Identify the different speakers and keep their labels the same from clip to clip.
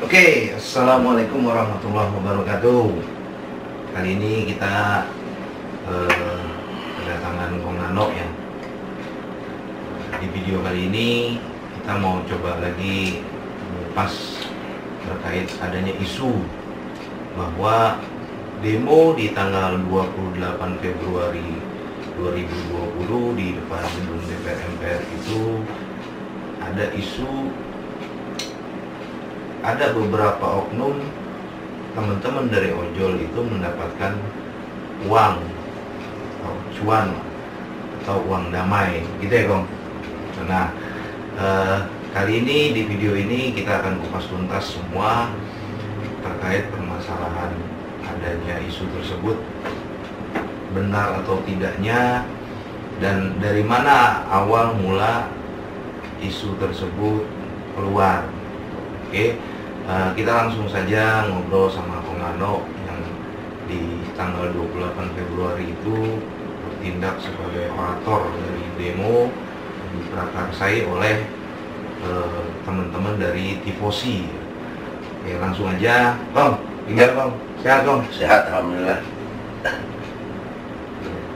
Speaker 1: Oke, assalamualaikum warahmatullahi wabarakatuh. Kali ini kita kedatangan Kong Nano ya. Di video kali ini kita mau coba lagi mengupas terkait adanya isu bahwa demo di tanggal 28 Februari 2020 di depan gedung DPR MPR itu ada isu ada beberapa oknum teman-teman dari ojol itu mendapatkan uang atau cuan atau uang damai gitu ya Kong. Nah kali ini di video ini kita akan kupas tuntas semua terkait permasalahan adanya isu tersebut, benar atau tidaknya, dan dari mana awal mula isu tersebut keluar. Oke, kita langsung saja ngobrol sama Kong Nano yang di tanggal 28 Februari itu bertindak sebagai orator dari demo yang diprakarsai oleh teman-teman dari Tifosi. Oke, langsung aja, Kong. Tinggal Kong, sehat Kong?
Speaker 2: Sehat, alhamdulillah.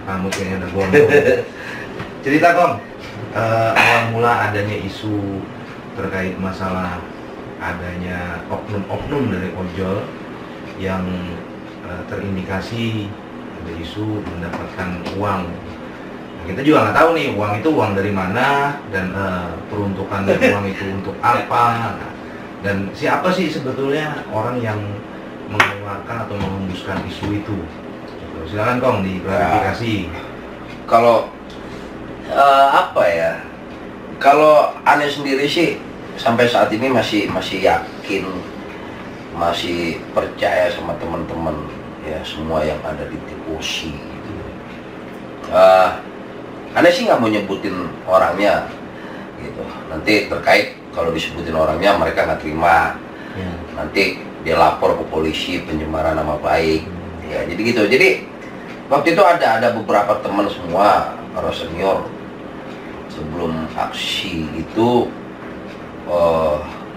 Speaker 1: Kamu kayaknya udah gondong. Cerita Kong, awal mula adanya isu terkait masalah adanya oknum-oknum dari ojol yang terindikasi ada isu mendapatkan uang. Nah, kita juga nggak tahu nih uang itu uang dari mana dan peruntukan uang itu untuk apa. Nah, dan siapa sih sebetulnya orang yang mengeluarkan atau menghembuskan isu itu? Silakan Kong diklarifikasi.
Speaker 2: Kalau apa ya? Kalau aneh sendiri sih sampai saat ini masih yakin, masih percaya sama teman-teman ya, semua yang ada di Tifosi gitu. Aneh sih nggak mau nyebutin orangnya gitu. Nanti terkait kalau disebutin orangnya mereka nggak terima. Nanti dia lapor ke polisi pencemaran nama baik. Ya, jadi gitu. Jadi waktu itu ada beberapa teman semua para senior sebelum aksi itu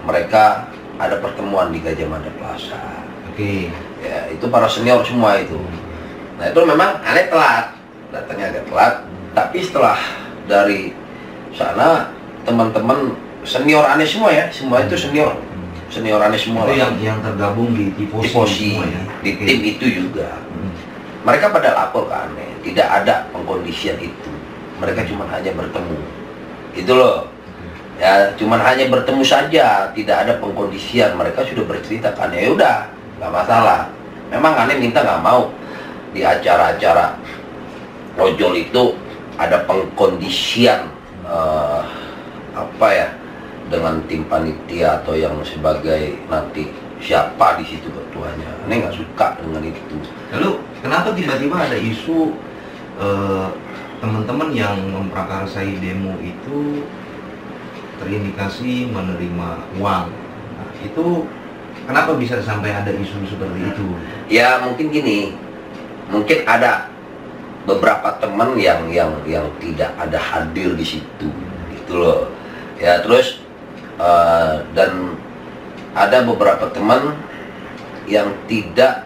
Speaker 2: mereka ada pertemuan di Gajah Mada Plaza.
Speaker 1: Oke.
Speaker 2: Ya, itu para senior semua itu. Nah, itu memang aneh telat, datangnya agak telat. Tapi setelah dari sana teman-teman senior aneh semua ya, semua itu senior aneh semua.
Speaker 1: Itu yang tergabung di Tifosi semua ya?
Speaker 2: Di tim itu juga. Mereka pada lapor ke aneh, tidak ada pengkondisian itu. Mereka cuma hanya bertemu. Itu loh. Ya, cuman hanya bertemu saja, tidak ada pengkondisian. Mereka sudah bercerita kan, ya udah, nggak masalah. Memang aneh minta nggak mau di acara-acara ojol itu ada pengkondisian apa ya, dengan tim panitia atau yang sebagai nanti siapa di situ ketuanya. Aneh nggak suka dengan itu.
Speaker 1: Lalu kenapa tiba-tiba ada isu teman-teman yang memprakarsai demo itu terindikasi menerima uang? Nah, itu kenapa bisa sampai ada isu seperti itu?
Speaker 2: Ya mungkin gini, mungkin ada beberapa teman yang tidak ada hadir di situ, gitu loh. Ya terus dan ada beberapa teman yang tidak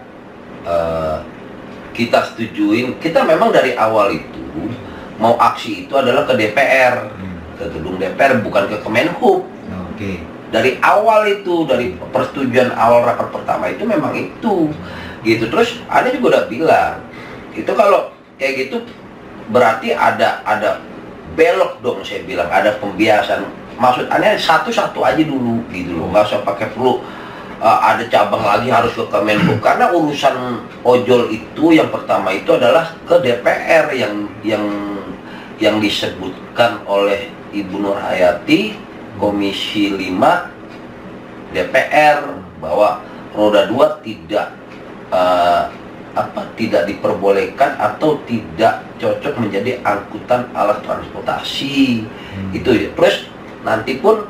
Speaker 2: kita setujuin. Kita memang dari awal itu mau aksi itu adalah ke DPR, ke gedung DPR, bukan ke Kemenhub.
Speaker 1: Oke.
Speaker 2: Dari awal itu, dari persetujuan awal rapat pertama itu memang itu, gitu. Terus ada juga udah bilang, itu kalau kayak gitu berarti ada belok dong, saya bilang ada pembiasan. Maksud aneh satu-satu aja dulu, gitu loh. Nggak usah pakai perlu ada cabang lagi harus ke Kemenhub, karena urusan ojol itu yang pertama itu adalah ke DPR yang disebutkan oleh Ibu Nur Hayati, Komisi 5 DPR, bahwa roda 2 tidak diperbolehkan atau tidak cocok menjadi angkutan alat transportasi. Itu ya. Terus nanti pun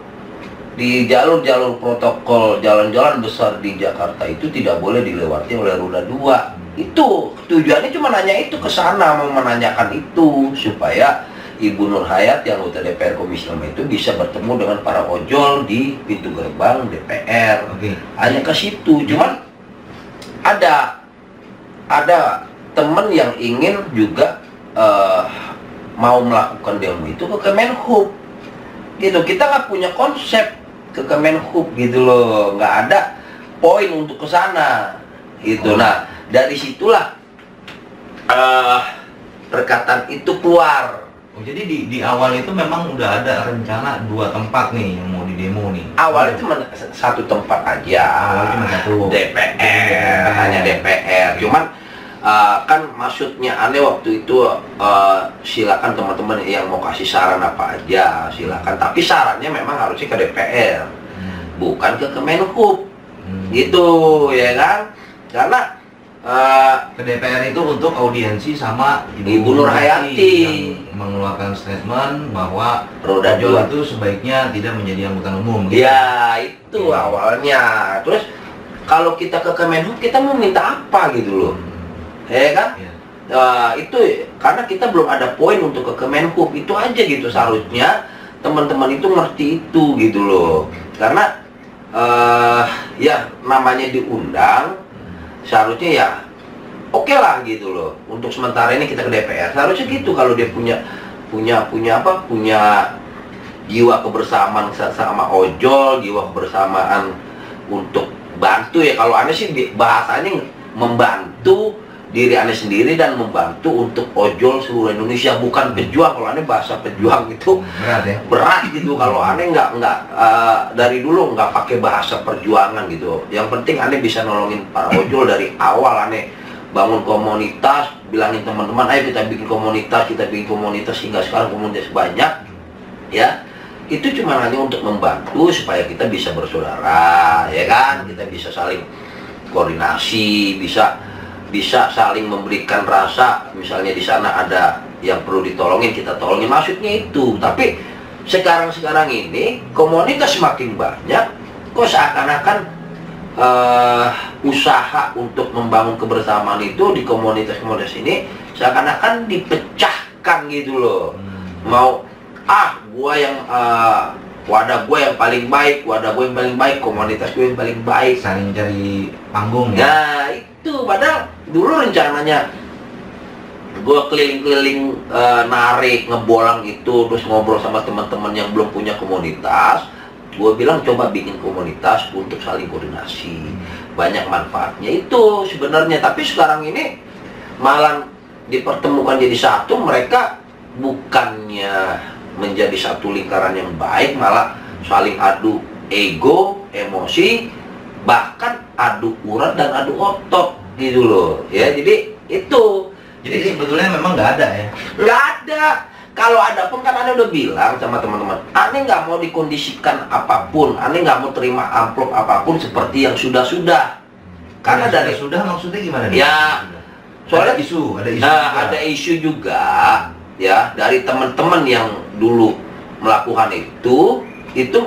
Speaker 2: di jalur-jalur protokol jalan-jalan besar di Jakarta itu tidak boleh dilewati oleh roda 2. Itu tujuannya cuma nanya itu, ke sana mau menanyakan itu supaya Ibu Nur Hayati yang anggota DPR Komisi 5 itu bisa bertemu dengan para ojol di pintu gerbang DPR.
Speaker 1: Oke.
Speaker 2: Hanya ke situ. Cuman ada teman yang ingin juga mau melakukan demo itu ke Kemenhub gitu. Kita nggak punya konsep ke Kemenhub gitu loh, nggak ada poin untuk ke sana gitu. Nah, dari situlah perkataan itu keluar.
Speaker 1: Oh, jadi di awal itu memang udah ada rencana 2 tempat nih yang mau didemo nih.
Speaker 2: Awalnya cuma satu tempat aja,
Speaker 1: Awalnya cuma satu.
Speaker 2: DPR, hanya DPR. Cuman kan maksudnya aneh waktu itu, silakan teman-teman yang mau kasih saran apa aja silakan, tapi sarannya memang harusnya ke DPR, bukan ke Kemenhub, gitu ya kan? Karena
Speaker 1: Ke DPR itu untuk audiensi sama
Speaker 2: Ibu Nur Hayati
Speaker 1: yang mengeluarkan statement bahwa
Speaker 2: roda
Speaker 1: ojol
Speaker 2: dua
Speaker 1: itu sebaiknya tidak menjadi angkutan umum. Gitu.
Speaker 2: ya itu awalnya. Terus kalau kita ke Kemenhub kita mau minta apa gitu loh, ya kan?
Speaker 1: Iya.
Speaker 2: Itu karena kita belum ada poin untuk ke Kemenhub, itu aja gitu. Seharusnya teman-teman itu ngerti itu gitu loh, karena ya namanya diundang, seharusnya ya oke lah gitu loh. Untuk sementara ini kita ke DPR seharusnya gitu. Kalau dia punya jiwa kebersamaan sama ojol, jiwa kebersamaan untuk bantu ya. Kalau aneh sih bahasanya membantu diri aneh sendiri dan membantu untuk ojol seluruh Indonesia, bukan pejuang. Kalau aneh bahasa pejuang itu
Speaker 1: Berat ya.
Speaker 2: berat gitu. Kalau aneh nggak dari dulu nggak pakai bahasa perjuangan gitu. Yang penting aneh bisa nolongin para ojol dari awal. Aneh bangun komunitas, bilangin teman-teman, ayo kita bikin komunitas hingga sekarang komunitas banyak ya. Itu cuma hanya untuk membantu supaya kita bisa bersaudara ya kan, kita bisa saling koordinasi, bisa saling memberikan rasa. Misalnya di sana ada yang perlu ditolongin, kita tolongin, maksudnya itu. Tapi sekarang ini komunitas semakin banyak, kok seakan-akan usaha untuk membangun kebersamaan itu di komunitas ini seakan-akan dipecahkan gitu loh. Mau gua yang wadah gue yang paling baik, komunitas gue yang paling baik,
Speaker 1: Saling cari panggung ya.
Speaker 2: nah itu padahal dulu rencananya gue keliling-keliling narik ngebolang itu, terus ngobrol sama teman-teman yang belum punya komunitas. Gue bilang coba bikin komunitas untuk saling koordinasi, banyak manfaatnya itu sebenarnya. Tapi sekarang ini malah dipertemukan jadi satu, mereka bukannya menjadi satu lingkaran yang baik, malah saling adu ego, emosi, bahkan adu urat dan adu otot gitu loh ya. Jadi itu,
Speaker 1: Jadi sebetulnya memang nggak ada ya.
Speaker 2: nggak ada. Kalau ada pun kan aneh udah bilang sama teman-teman, aneh nggak mau dikondisikan apapun, aneh nggak mau terima amplop apapun seperti yang sudah-sudah. Karena dari
Speaker 1: sudah maksudnya gimana nih?
Speaker 2: ya soalnya
Speaker 1: ada isu
Speaker 2: juga ya dari teman-teman yang dulu melakukan itu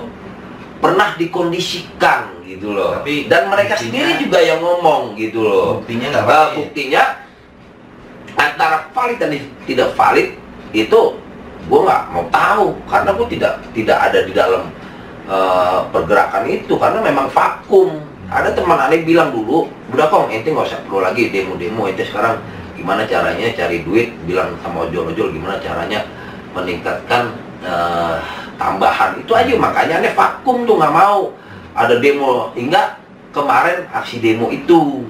Speaker 2: pernah dikondisikan gitu loh.
Speaker 1: Tapi
Speaker 2: dan mereka sendiri juga yang ngomong gitu loh.
Speaker 1: Buktinya nggak valid.
Speaker 2: Buktinya antara valid dan tidak valid itu gue nggak mau tahu, karena gue tidak ada di dalam pergerakan itu, karena memang vakum. Ada teman aneh bilang dulu, udah kok ente nggak usah perlu lagi demo-demo, ente sekarang gimana caranya cari duit, bilang sama ojol-ojol gimana caranya meningkatkan tambahan itu aja. Makanya aneh vakum tuh, nggak mau ada demo. Hingga kemarin aksi demo itu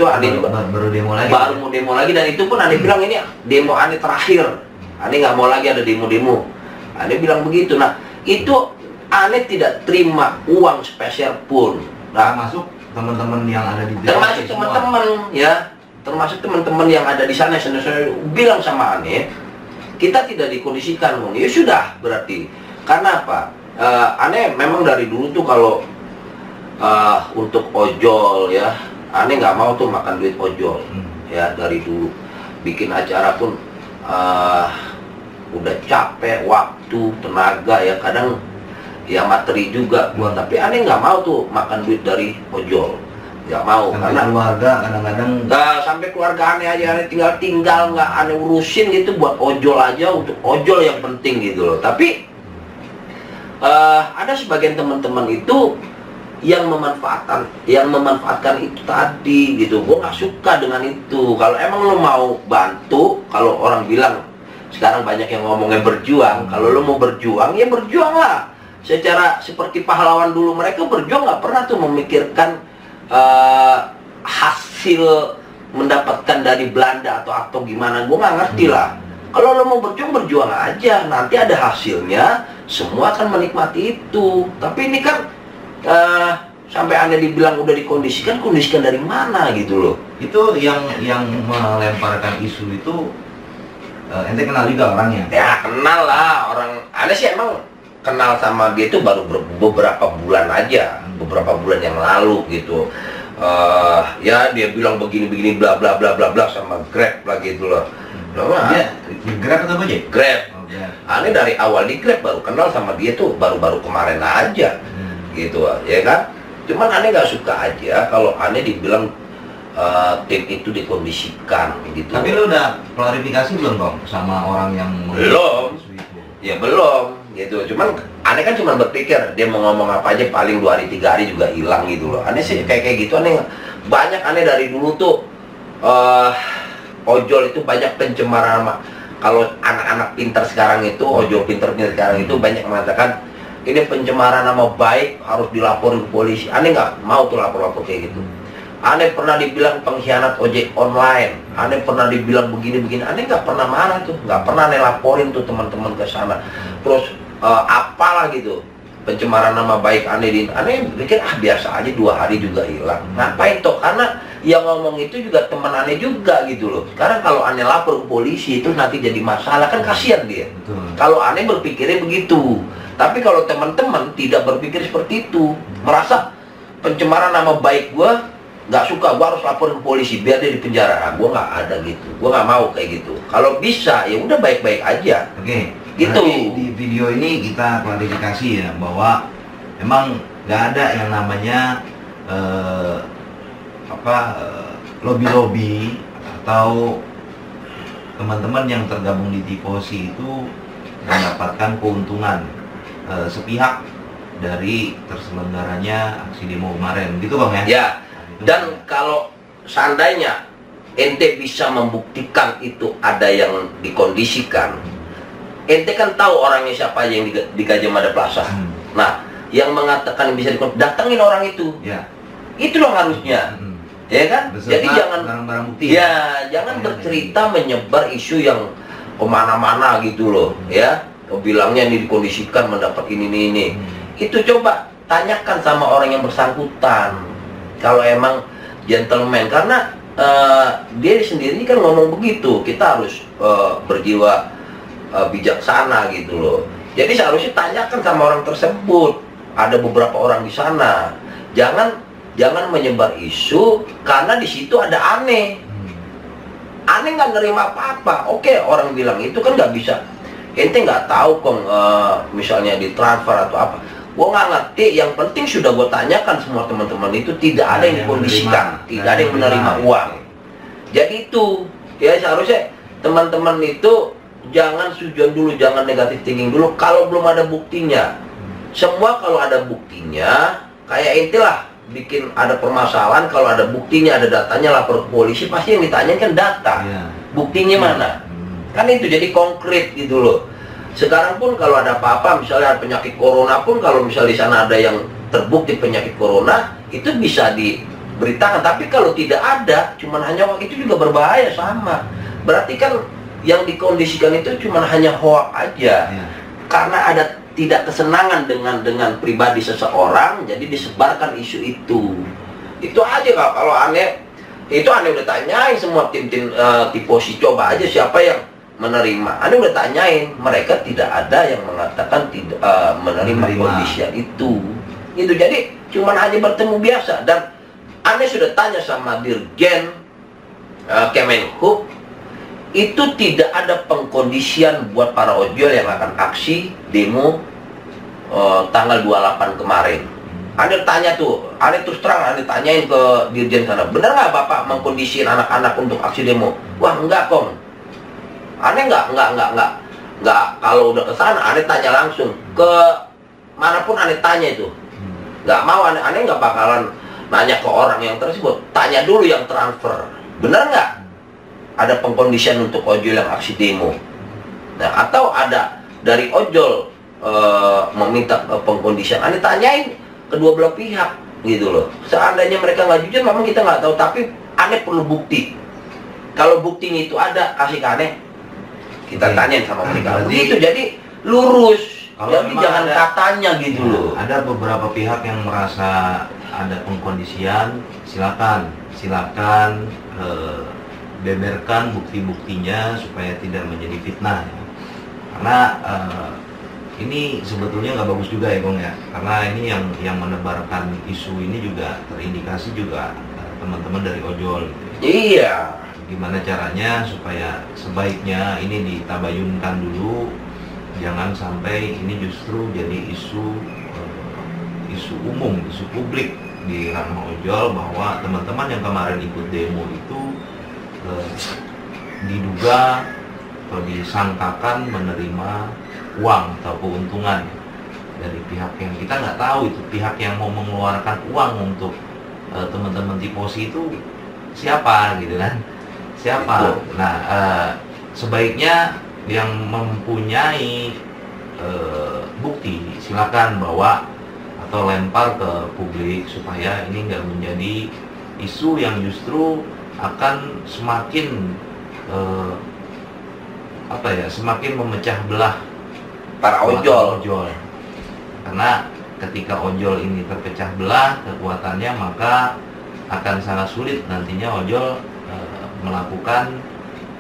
Speaker 2: aneh juga
Speaker 1: baru demo lagi.
Speaker 2: Baru mau demo lagi, dan itu pun aneh bilang ini demo aneh terakhir. Aneh nggak mau lagi ada demo-demo. Aneh bilang begitu. Nah itu aneh tidak terima uang spesial pun. Nah,
Speaker 1: Termasuk teman-teman yang ada di
Speaker 2: termasuk teman-teman ya, termasuk teman-teman yang ada di sana. Saya bilang sama aneh, kita tidak dikondisikan. Ya sudah, berarti karena apa? Aneh memang dari dulu tuh kalau untuk ojol ya, aneh nggak mau tuh makan duit ojol ya. Dari dulu bikin acara pun udah capek waktu, tenaga ya, kadang ya materi juga buat, tapi aneh nggak mau tuh makan duit dari ojol. nggak mau.
Speaker 1: Sampai
Speaker 2: Karena
Speaker 1: keluarga kadang-kadang
Speaker 2: nggak sampai keluarga aneh aja, aneh tinggal nggak aneh urusin gitu, buat ojol aja, untuk ojol yang penting gitu loh. Tapi ada sebagian teman-teman itu yang memanfaatkan itu tadi gitu. Gue nggak suka dengan itu. Kalau emang lo mau bantu, kalau orang bilang sekarang banyak yang ngomongnya berjuang, kalau lo mau berjuang ya berjuanglah secara seperti pahlawan dulu. Mereka berjuang nggak pernah tuh memikirkan hasil mendapatkan dari Belanda atau gimana. Gue nggak ngerti lah. Kalau lo mau berjuang aja, nanti ada hasilnya, semua akan menikmati itu. Tapi ini kan sampai Anda dibilang udah kondisikan dari mana gitu loh.
Speaker 1: itu yang melemparkan isu itu, ente kenal juga orangnya?
Speaker 2: Ya kenal lah orang. Anda sih emang kenal sama dia itu baru beberapa bulan aja, beberapa bulan yang lalu gitu. Ya dia bilang begini bla bla bla bla bla sama Grab lah gitu loh.
Speaker 1: Dia di Grab atau Gojek?
Speaker 2: Grab.
Speaker 1: Oh, Grab.
Speaker 2: Aneh dari awal di Grab baru kenal sama dia tuh baru kemarin aja. Gitu ya kan. Cuman aneh nggak suka aja kalau aneh dibilang tim itu dikondisikan gitu.
Speaker 1: Tapi lu udah klarifikasi belum Bang sama orang yang
Speaker 2: Belum.
Speaker 1: isu itu?
Speaker 2: Ya belum gitu. Cuman aneh kan cuma berpikir dia mau ngomong apa aja paling 2 hari 3 hari juga hilang gitu loh. Aneh sih kayak gitu. Aneh banyak, aneh dari dulu tuh ojol itu banyak pencemaran nama. Kalau anak-anak pintar sekarang itu, ojol pintar sekarang itu banyak mengatakan ini pencemaran nama baik, harus dilaporin ke polisi. Aneh nggak mau tuh lapor kayak gitu. Aneh pernah dibilang pengkhianat ojek online. Aneh pernah dibilang begini. Aneh nggak pernah marah tuh, nggak pernah aneh laporin tuh teman-teman ke sana. Terus apalah gitu, pencemaran nama baik aneh pikir biasa aja 2 hari juga hilang. Ngapain toh? Karena yang ngomong itu juga teman aneh juga gitu loh. Sekarang kalau aneh lapor ke polisi itu nanti jadi masalah, kan kasihan dia.
Speaker 1: Betul.
Speaker 2: Kalau aneh berpikirnya begitu. Tapi kalau teman-teman tidak berpikir seperti itu, merasa pencemaran nama baik gua nggak suka, gua harus lapor ke polisi biar dia di penjara. Gua nggak ada gitu, gua nggak mau kayak gitu. Kalau bisa ya udah baik-baik aja.
Speaker 1: Oke,
Speaker 2: Gitu.
Speaker 1: berarti di video ini kita klarifikasi ya bahwa memang nggak ada yang namanya lobby-lobby atau teman-teman yang tergabung di Tifosi itu mendapatkan keuntungan sepihak dari terselenggaranya aksi demo kemarin, gitu Bang ya?
Speaker 2: Ya.
Speaker 1: Nah, itu
Speaker 2: Dan kalau seandainya ente bisa membuktikan itu ada yang dikondisikan, ente kan tahu orangnya siapa aja yang di Gajah Mada Plaza. Nah, yang mengatakan bisa datengin orang itu.
Speaker 1: Ya.
Speaker 2: Itu dong harusnya. Ya kan?
Speaker 1: Beserta
Speaker 2: Jadi jangan
Speaker 1: barang-barang bukti.
Speaker 2: jangan bercerita menyebar isu yang kemana-mana gitu loh, ya. Bilangnya ini dikondisikan mendapat ini. Itu coba tanyakan sama orang yang bersangkutan. Kalau emang gentleman, karena dia sendiri kan ngomong begitu, kita harus berjiwa bijaksana gitu loh. Jadi seharusnya tanyakan sama orang tersebut. Ada beberapa orang di sana. Jangan menyebar isu karena di situ ada aneh. Aneh nggak nerima apa-apa. Oke, orang bilang itu kan nggak bisa. Ente nggak tahu kok misalnya ditransfer atau apa. Gue nggak ngerti. Yang penting sudah gue tanyakan semua teman-teman itu tidak ada yang dikondisikan, tidak ada yang menerima uang. Jadi itu ya seharusnya teman-teman itu jangan sujon dulu, jangan negatif thinking dulu kalau belum ada buktinya. Semua kalau ada buktinya, kayak ente lah bikin ada permasalahan, kalau ada buktinya, ada datanya, lapor ke polisi, pasti yang ditanyakan kan data. Buktinya mana? Kan itu jadi konkret gitu loh. Sekarang pun kalau ada apa-apa, misalnya ada penyakit corona pun, kalau misalnya di sana ada yang terbukti penyakit corona, itu bisa diberitakan. Tapi kalau tidak ada, cuman hanya itu juga berbahaya sama. Berarti kan yang dikondisikan itu cuman hanya hoax aja. Karena ada tidak kesenangan dengan pribadi seseorang, jadi disebarkan isu itu. Itu aja kalau aneh. Itu aneh udah tanyain semua tim Tifosi, coba aja siapa yang menerima. Aneh udah tanyain, mereka tidak ada yang mengatakan tidak menerima kondisian itu. Itu jadi cuman hanya bertemu biasa. Dan aneh sudah tanya sama Dirjen Kemenhub, itu tidak ada pengkondisian buat para ojol yang akan aksi demo tanggal 28 kemarin. Ane tanya tuh, Ane terus terang Ane tanyain ke dirjen sana, benar nggak Bapak mengkondisiin anak-anak untuk aksi demo? Wah enggak Kong. Ane enggak, kalau udah ke sana Ane tanya langsung ke manapun Ane tanya itu. Nggak mau, Ane nggak bakalan nanya ke orang yang tersebut, tanya dulu yang transfer, benar nggak ada pengkondisian untuk ojol yang aksi demo? Nah, atau ada dari ojol meminta pengkondisian, Ane tanyain kedua belah pihak gitu loh. Seandainya mereka nggak jujur, memang kita nggak tahu, tapi Ane perlu bukti. Kalau buktinya itu ada, kasih ke Ane, kita tanyain sama mereka. Begitu, jadi lurus. Jadi jangan katanya gitu loh.
Speaker 1: Ada beberapa pihak yang merasa ada pengkondisian, silakan beberkan bukti-buktinya supaya tidak menjadi fitnah. Karena ini sebetulnya nggak bagus juga ya Gong ya, karena ini yang menebarkan isu ini juga terindikasi juga teman-teman dari ojol gitu.
Speaker 2: Iya.
Speaker 1: Gimana caranya supaya sebaiknya ini ditabayunkan dulu, jangan sampai ini justru jadi isu umum, isu publik di ranah ojol, bahwa teman-teman yang kemarin ikut demo itu diduga atau disangkakan menerima uang atau keuntungan dari pihak yang kita nggak tahu itu pihak yang mau mengeluarkan uang untuk teman-teman tifosi itu siapa gitu kan, siapa. Nah, sebaiknya yang mempunyai bukti silakan bawa atau lempar ke publik supaya ini nggak menjadi isu yang justru akan semakin semakin memecah belah
Speaker 2: para ojol.
Speaker 1: Karena ketika ojol ini terpecah belah kekuatannya, maka akan sangat sulit nantinya ojol melakukan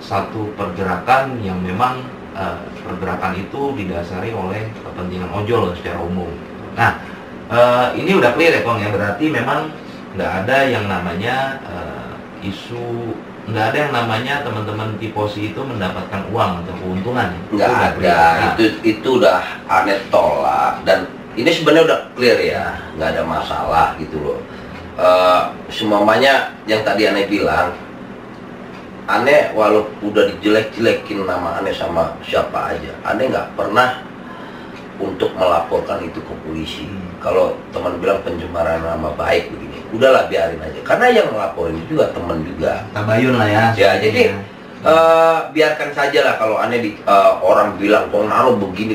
Speaker 1: satu pergerakan yang memang pergerakan itu didasari oleh kepentingan ojol secara umum. Nah, ini udah clear ya Kong ya, berarti memang nggak ada yang namanya nggak ada yang namanya teman-teman tifosi itu mendapatkan uang atau keuntungan.
Speaker 2: Nggak ada, itu udah Ane tolak, dan ini sebenarnya udah clear ya, nggak ada masalah gitu loh. Semuanya yang tadi Ane bilang, Ane walaupun udah dijelek-jelekin nama Ane sama siapa aja, Ane nggak pernah untuk melaporkan itu ke polisi. Kalau teman bilang pencemaran nama baik begini, udahlah biarin aja, karena yang melaporin itu juga teman juga.
Speaker 1: Tabayun lah ya.
Speaker 2: Ya jadi biarkan saja lah kalau Ane orang bilang Kong Nano begini,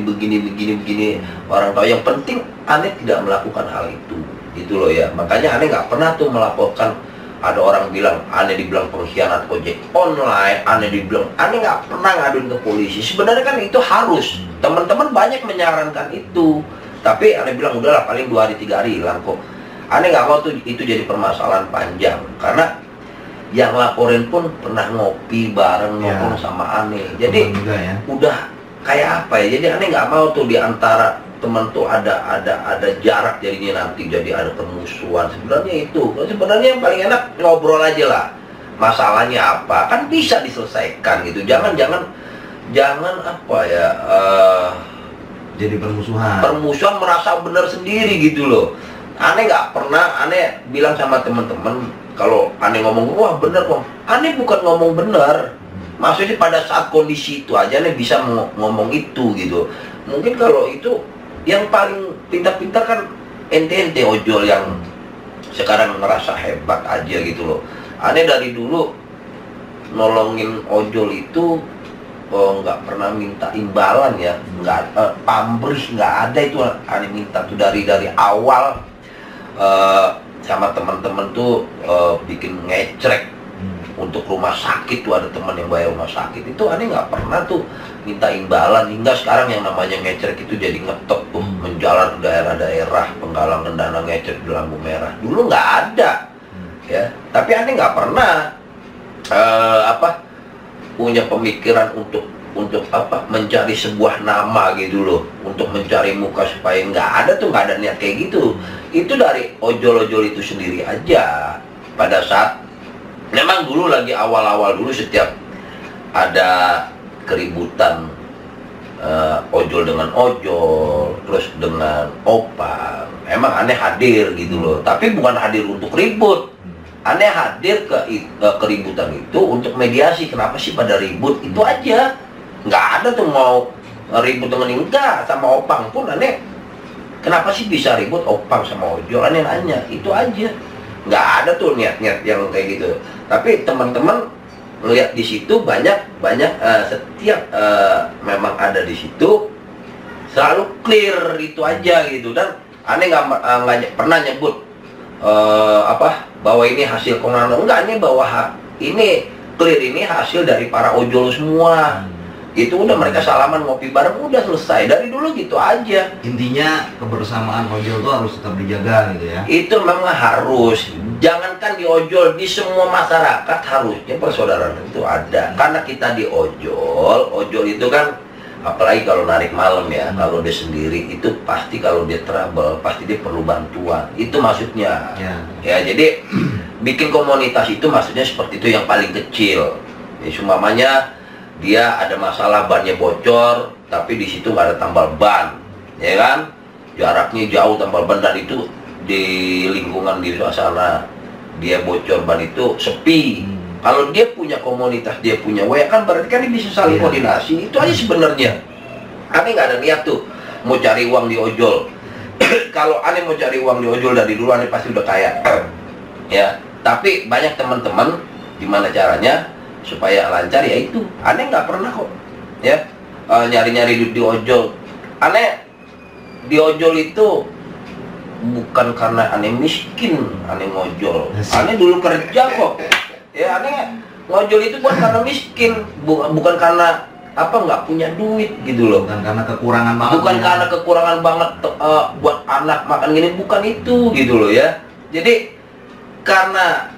Speaker 2: orang tahu. Yang penting Ane tidak melakukan hal itu, gitu loh ya. Makanya Ane nggak pernah tuh melaporkan. Ada orang bilang Ane dibilang pengkhianat ojek online, Ane nggak pernah ngaduin ke polisi. Sebenarnya kan itu harus, teman-teman banyak menyarankan itu, tapi Ane bilang udahlah, paling 2 hari 3 hari hilang kok. Ane nggak mau tuh itu jadi permasalahan panjang, karena yang laporin pun pernah ngopi bareng ngomong sama Ane. Jadi
Speaker 1: juga, ya.
Speaker 2: Udah kayak apa ya? Jadi Ane nggak mau tuh diantara teman tuh ada jarak, jadinya nanti jadi ada permusuhan. Sebenarnya yang paling enak ngobrol aja lah, masalahnya apa, kan bisa diselesaikan gitu. Jangan apa ya,
Speaker 1: jadi permusuhan
Speaker 2: merasa benar sendiri gitu loh. Ane nggak pernah Ane bilang sama teman-teman, kalau Ane ngomong wah bener kok, Ane bukan ngomong bener. Maksudnya pada saat kondisi itu aja Ane bisa ngomong itu gitu. Mungkin kalau itu yang paling pintar-pintar kan ente ojol yang sekarang ngerasa hebat aja gitu loh. Ane dari dulu nolongin ojol itu nggak pernah minta imbalan ya, nggak pamrih, nggak ada itu. Ane minta tuh dari awal, sama teman-teman tuh bikin ngecrek untuk rumah sakit tuh, ada teman yang bayar rumah sakit itu. Ane nggak pernah tuh minta imbalan, hingga sekarang yang namanya ngecrek itu jadi ngetop tuh, menjalar ke daerah-daerah penggalangan dana ngecrek di lampu merah. Dulu nggak ada ya, tapi Ane nggak pernah punya pemikiran untuk mencari sebuah nama gitu loh, untuk mencari muka, supaya nggak ada niat kayak gitu. Itu dari ojol-ojol itu sendiri aja. Pada saat memang dulu lagi awal-awal dulu, setiap ada keributan ojol dengan ojol, terus dengan opang. Emang aneh hadir gitu loh, tapi bukan hadir untuk ribut. Aneh hadir ke keributan itu untuk mediasi. Kenapa sih pada ribut? Itu aja. Nggak ada tuh mau ribut dengan enggak sama opang pun aneh. Kenapa sih bisa ribut opang sama ojol? Aneh nanya, itu aja. Nggak ada tuh niat-niat yang kayak gitu. Tapi teman-teman melihat di situ banyak setiap memang ada di situ selalu clear itu aja gitu. Dan aneh nggak pernah nyebut bahwa ini hasil Kongnano. Enggak, ini bahwa ini clear, ini hasil dari para ojol semua. Itu udah mereka salaman ngopi bareng, udah selesai. Dari dulu gitu aja.
Speaker 1: Intinya kebersamaan ojol itu harus tetap dijaga gitu ya.
Speaker 2: Itu memang harus. Jangankan di ojol, di semua masyarakat harusnya persaudaraan itu ada. Karena kita di ojol itu kan, apalagi kalau narik malam ya, kalau dia sendiri itu pasti kalau dia trouble, pasti dia perlu bantuan. Itu maksudnya. Ya, jadi bikin komunitas itu maksudnya seperti itu, yang paling kecil. Ya, umpamanya dia ada masalah bannya bocor, tapi di situ nggak ada tambal ban, ya kan? Jaraknya jauh tambal ban, dan itu di lingkungan di suasana dia bocor ban itu sepi. Kalau dia punya komunitas, dia punya WA, kan berarti kan dia bisa saling koordinasi. Itu aja sebenarnya. Aneh nggak ada niat tuh mau cari uang di ojol. Kalau aneh mau cari uang di ojol dari dulu, aneh pasti udah kaya. Ya, tapi banyak teman-teman gimana caranya supaya lancar, ya itu aneh nggak pernah kok ya nyari-nyari duit di ojol. Aneh di ojol itu bukan karena aneh miskin, aneh ngojol. Aneh dulu kerja kok ya. Aneh ngojol itu bukan karena miskin, bukan karena nggak punya duit gitu loh,
Speaker 1: bukan karena kekurangan banget,
Speaker 2: bukan karena kekurangan banget buat anak makan gini, bukan itu gitu loh ya. Jadi karena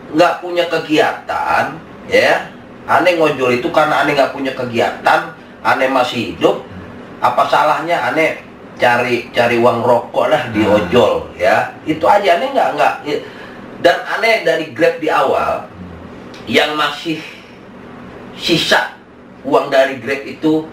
Speaker 2: nggak punya kegiatan ya. Aneh ngojol itu karena aneh nggak punya kegiatan, aneh masih hidup. Apa salahnya aneh cari uang rokok lah di ojol ya. Itu aja. Aneh nggak. Dan aneh dari Grab di awal, yang masih sisa uang dari Grab itu,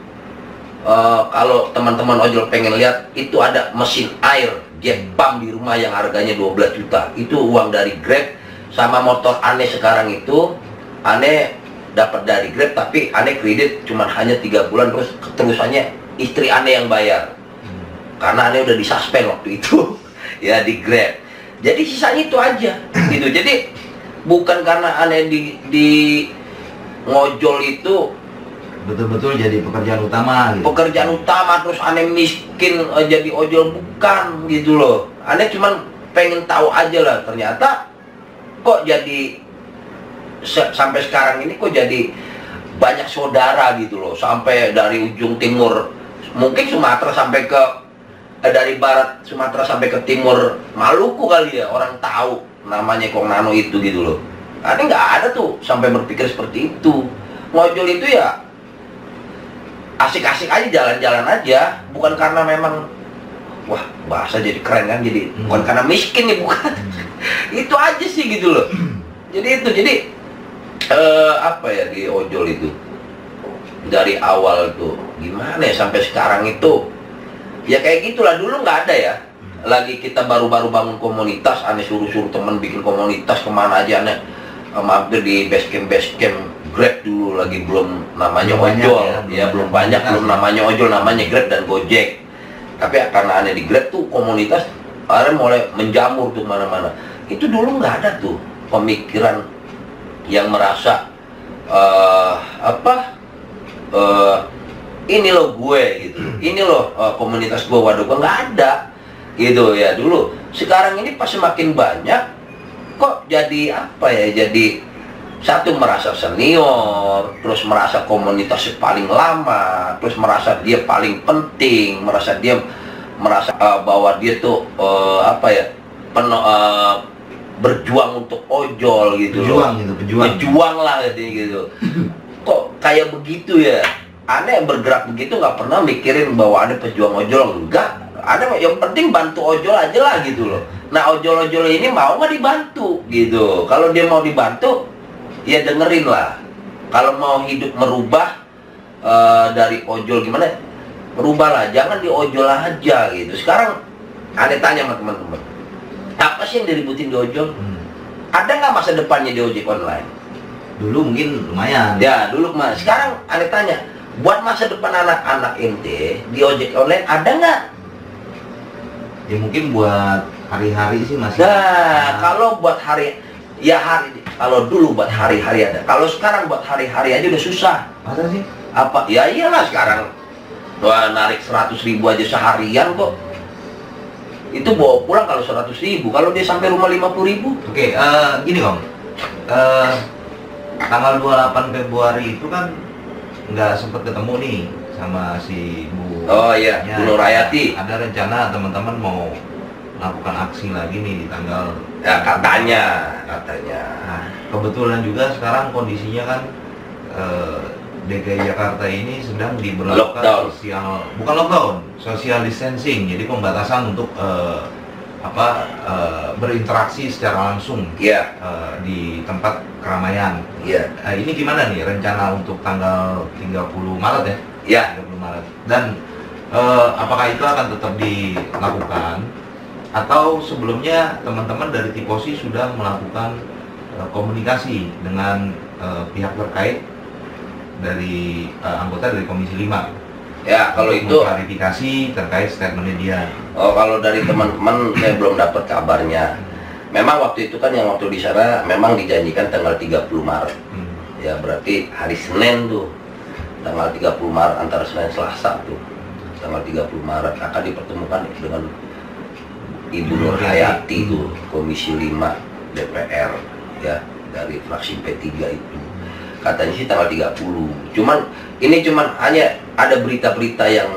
Speaker 2: kalau teman-teman ojol pengen lihat, itu ada mesin air jet pump di rumah yang harganya 12 juta. Itu uang dari Grab. Sama motor aneh sekarang itu aneh dapat dari Grab, tapi aneh kredit cuman hanya 3 bulan, terus keterusannya istri aneh yang bayar. Karena aneh udah disuspend waktu itu ya di Grab. Jadi sisanya itu aja gitu. Jadi bukan karena aneh di ngojol itu
Speaker 1: betul-betul jadi pekerjaan utama gitu.
Speaker 2: Pekerjaan utama terus aneh miskin jadi ojol, bukan gitu loh. Aneh cuman pengen tahu aja lah, ternyata kok jadi sampai sekarang ini kok jadi banyak saudara gitu loh, sampai dari ujung timur mungkin Sumatera sampai ke dari barat Sumatera sampai ke timur Maluku kali ya, orang tahu namanya Kongnano itu gitu loh. Aneh nggak ada tuh sampai berpikir seperti itu. Ngojol itu ya asik-asik aja, jalan-jalan aja, bukan karena memang wah bahasa jadi keren kan, jadi bukan karena miskin nih, bukan. Itu aja sih gitu loh. Jadi di ojol itu dari awal tuh gimana ya sampai sekarang itu ya kayak gitulah. Dulu nggak ada ya, lagi kita baru-baru bangun komunitas, aneh suruh temen bikin komunitas kemana aja, aneh mampir di base camp Grab dulu, lagi belum namanya ojol ya, belum banyak, belum namanya ojol, namanya Grab dan Gojek. Tapi karena aneh di Grab tuh komunitas aneh mulai menjamur tuh mana-mana. Itu dulu nggak ada tuh pemikiran yang merasa ini loh gue gitu, ini loh komunitas gue, waduh gue, nggak ada gitu ya dulu. Sekarang ini pas semakin banyak kok jadi jadi satu merasa senior, terus merasa komunitasnya paling lama, terus merasa dia paling penting, merasa bahwa dia tuh berjuang untuk ojol gitu. Berjuang lah gitu. Kok kayak begitu ya? Aneh bergerak begitu nggak pernah mikirin bahwa ada pejuang ojol, enggak. Ada yang penting bantu ojol aja lah gitu loh. Nah ojol-ojol ini mau nggak dibantu gitu. Kalau dia mau dibantu, ya dengerin lah. Kalau mau hidup merubah, dari ojol gimana, rubahlah, jangan di ojol aja gitu. Sekarang aneh tanya sama teman-teman, apa sih yang diributin di ojol? Ada nggak masa depannya di ojek online?
Speaker 1: Dulu mungkin lumayan.
Speaker 2: Ya dulu mas. Sekarang aneh tanya, buat masa depan anak-anak ente di ojek online ada nggak?
Speaker 1: Ya mungkin buat hari-hari sih masih.
Speaker 2: Nah, kalau buat hari, ya hari, kalau dulu buat hari-hari ada. Kalau sekarang buat hari-hari aja udah susah.
Speaker 1: Masa sih?
Speaker 2: Apa? Ya iyalah sekarang. Wah, narik 100.000 aja seharian kok. Itu bawa pulang kalau 100.000. Kalau dia sampai rumah 50.000.
Speaker 1: Oke, gini Kong. Tanggal 28 Februari itu kan nggak sempet ketemu nih sama si Bu.
Speaker 2: Oh iya,
Speaker 1: Ya,
Speaker 2: Bu Nur Hayati.
Speaker 1: Ada rencana teman-teman mau melakukan aksi lagi nih di tanggal.
Speaker 2: Ya katanya.
Speaker 1: Nah, kebetulan juga sekarang kondisinya kan DKI Jakarta ini sedang diberlakukan
Speaker 2: Lockdown.
Speaker 1: bukan lockdown, social distancing. Jadi pembatasan untuk berinteraksi secara langsung
Speaker 2: Iya.
Speaker 1: di tempat keramaian.
Speaker 2: Iya.
Speaker 1: Ini gimana nih rencana untuk tanggal 30 Maret ya?
Speaker 2: Iya.
Speaker 1: 30 Maret. Dan apakah itu akan tetap dilakukan atau sebelumnya teman-teman dari Tiposi sudah melakukan komunikasi dengan pihak terkait dari anggota dari Komisi 5?
Speaker 2: Ya, kalau itu
Speaker 1: klarifikasi terkait statementnya dia.
Speaker 2: Oh, kalau dari teman-teman saya belum dapat kabarnya. Memang waktu itu kan yang waktu di sana memang dijanjikan tanggal 30 Maret. Ya, berarti hari Senin tuh. Tanggal 30 Maret antara Senin Selasa tuh. Tanggal 30 Maret akan dipertemukan dengan Ibu Nur Hayati tuh, Komisi 5 DPR ya, dari fraksi P3 itu. Katanya sih tanggal 30. Ini cuman hanya ada berita-berita yang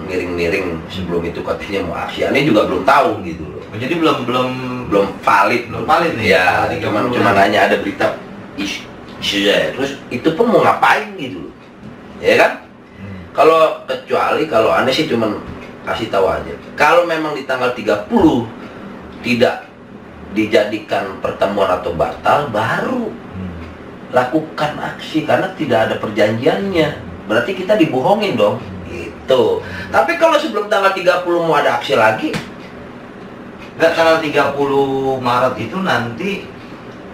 Speaker 2: miring-miring sebelum itu katanya mau aksi. Aneh juga belum tahu gitu loh.
Speaker 1: Jadi belum
Speaker 2: valid.
Speaker 1: Belum valid nih.
Speaker 2: Ya, cuman hanya ada berita isu ya. Terus itu pun mau ngapain gitu loh. Ya kan? Kalau aneh sih cuman kasih tahu aja. Kalau memang di tanggal 30 tidak dijadikan pertemuan atau batal, baru lakukan aksi karena tidak ada perjanjiannya. Berarti kita dibohongin dong. Gitu. Tapi kalau sebelum tanggal 30 mau ada aksi lagi,
Speaker 1: nggak, tanggal 30 Maret itu nanti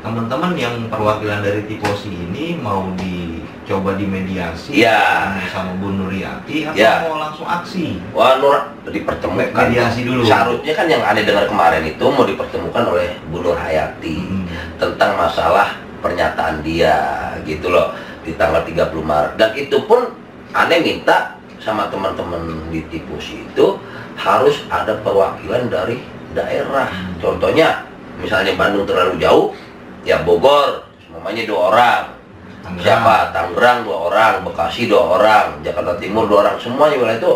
Speaker 1: teman-teman yang perwakilan dari Tiposi ini mau dicoba dimediasi
Speaker 2: ya,
Speaker 1: sama Bu Nuriati atau
Speaker 2: ya,
Speaker 1: mau langsung aksi?
Speaker 2: Wah, Nur dipertemukan.
Speaker 1: Mediasi dulu.
Speaker 2: Seharusnya kan yang aneh dengar kemarin itu mau dipertemukan oleh Bu Nur Hayati tentang masalah pernyataan dia gitu loh di tanggal 30 Maret. Dan itu pun aneh minta sama teman-teman di Tiposi itu harus ada perwakilan dari daerah. Contohnya misalnya Bandung terlalu jauh, ya Bogor semuanya 2 orang. Siapa? Tangerang 2 orang, Bekasi 2 orang, Jakarta Timur 2 orang, semuanya wilayah itu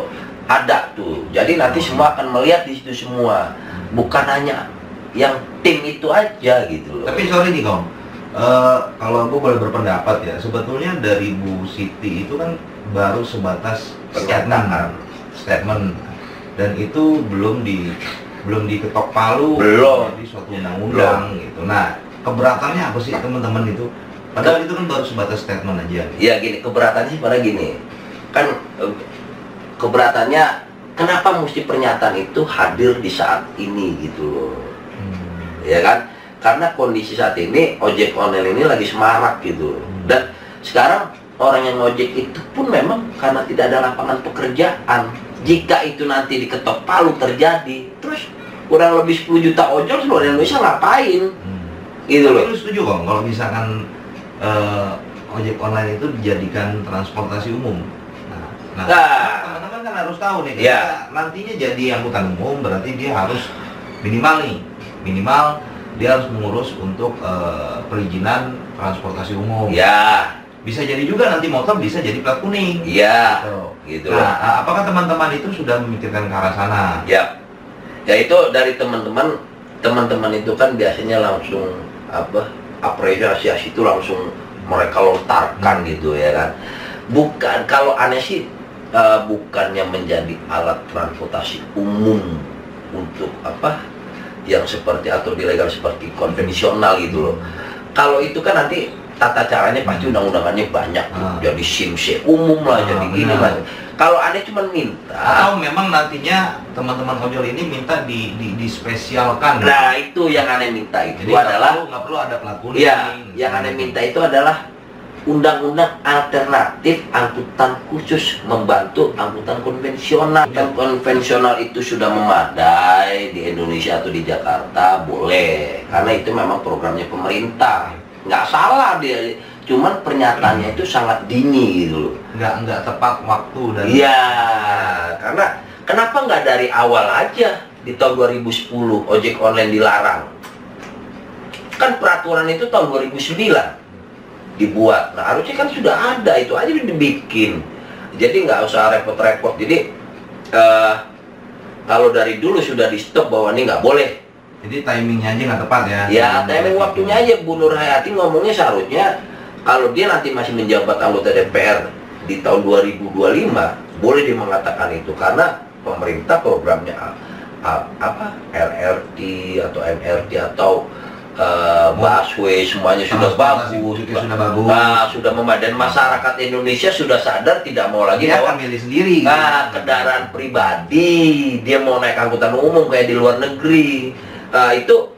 Speaker 2: ada tuh. Jadi nanti semua akan melihat di situ semua, bukan hanya yang tim itu aja gitu loh.
Speaker 1: Tapi sorry nih Kong, kalau gue boleh berpendapat ya, sebetulnya dari Bu Siti itu kan baru sebatas statement, dan itu belum diketok palu,
Speaker 2: belum
Speaker 1: di suatu undang-undang gitu. Nah, keberatannya apa sih teman-teman itu? Padahal itu kan baru sebatas statement aja.
Speaker 2: Ya gini, keberatannya sih pada gini, kan keberatannya kenapa mesti pernyataan itu hadir di saat ini gitu loh, ya kan? Karena kondisi saat ini ojek online ini lagi semarak gitu. Dan sekarang orang yang ojek itu pun memang karena tidak ada lapangan pekerjaan. Jika itu nanti diketok palu terjadi, terus kurang lebih 10 juta ojol seluruh Indonesia ngapain? Gitu loh.
Speaker 1: Tapi lu setuju kok kalau misalkan ojek online itu dijadikan transportasi umum? Nah, teman-teman kan harus tahu nih,
Speaker 2: ya,
Speaker 1: nantinya jadi angkutan umum berarti dia harus minimal dia harus mengurus untuk perizinan transportasi umum.
Speaker 2: Ya.
Speaker 1: Bisa jadi juga nanti motor bisa jadi plat kuning.
Speaker 2: Iya. Gitu.
Speaker 1: Nah, apakah teman-teman itu sudah memikirkan ke arah sana?
Speaker 2: Ya. Ya itu dari teman-teman itu kan biasanya langsung apresiasi itu langsung mereka lontarkan gitu ya kan. Bukan, kalau aneh sih bukannya menjadi alat transportasi umum untuk yang seperti atau ilegal seperti konvensional gitu loh. Kalau itu kan nanti tata caranya pasti undang-undangannya banyak tuh. Jadi SIM-C umum lah, jadi gini
Speaker 1: benar.
Speaker 2: lah. Kalau aneh cuma minta,
Speaker 1: Atau memang nantinya teman-teman ojol ini minta dispesialkan.
Speaker 2: nah itu yang aneh minta itu
Speaker 1: Jadi
Speaker 2: adalah
Speaker 1: nggak perlu ada pelaku
Speaker 2: ya,
Speaker 1: nih.
Speaker 2: yang aneh minta itu adalah undang-undang alternatif angkutan khusus membantu angkutan konvensional. Kan konvensional itu sudah memadai di Indonesia atau di Jakarta, boleh, karena itu memang programnya pemerintah, nggak salah dia, cuman pernyataannya itu sangat dini gitu loh.
Speaker 1: Nggak tepat waktu dan
Speaker 2: Iya, karena kenapa nggak dari awal aja di tahun 2010 ojek online dilarang? Kan peraturan itu tahun 2009 dibuat. Nah harusnya kan sudah ada, itu aja dibikin. Jadi nggak usah repot-repot. Jadi kalau dari dulu sudah di stop bahwa ini nggak boleh.
Speaker 1: Jadi timingnya aja nggak tepat ya.
Speaker 2: Ya timing waktunya aja. Bu Nur Hayati ngomongnya seharusnya kalau dia nanti masih menjabat anggota DPR di tahun 2025, boleh dia mengatakan itu, karena pemerintah programnya apa LRT atau MRT atau busway semuanya sudah bagus,
Speaker 1: sudah bagus.
Speaker 2: Nah, sudah memadai. Masyarakat Indonesia sudah sadar tidak mau lagi
Speaker 1: Dia
Speaker 2: bawa
Speaker 1: akan milih sendiri.
Speaker 2: kendaraan pribadi, dia mau naik angkutan umum kayak di luar negeri. Nah, itu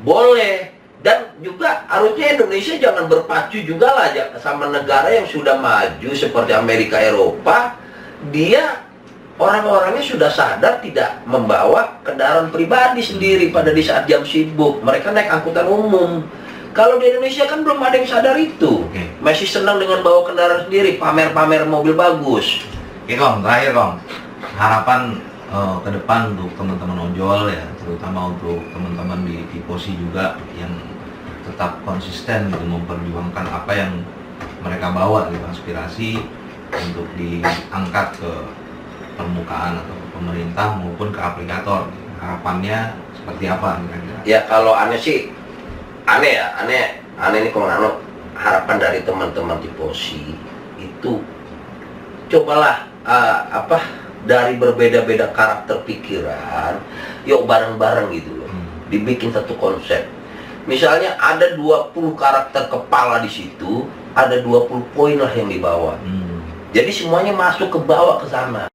Speaker 2: boleh. Dan juga harusnya Indonesia jangan berpacu juga lah sama negara yang sudah maju seperti Amerika, Eropa. Dia orang-orangnya sudah sadar tidak membawa kendaraan pribadi sendiri pada di saat jam sibuk. Mereka naik angkutan umum. Kalau di Indonesia kan belum ada yang sadar itu. Masih senang dengan bawa kendaraan sendiri, pamer-pamer mobil bagus.
Speaker 1: Oke Kong, terakhir Kong, harapan ke depan untuk teman-teman ojol ya, terutama untuk teman-teman di Posi juga yang tetap konsisten gitu memperjuangkan apa yang mereka bawa gitu, aspirasi untuk diangkat ke permukaan atau ke pemerintah maupun ke aplikator. Harapannya seperti apa kira-kira?
Speaker 2: Ya kalau aneh sih, aneh ini Komandan, harapan dari teman-teman di Posi itu cobalah dari berbeda-beda karakter pikiran, yuk bareng-bareng gitu loh, dibikin satu konsep. Misalnya ada 20 karakter kepala di situ, ada 20 poin lah yang dibawa. Jadi semuanya masuk ke bawah ke sana.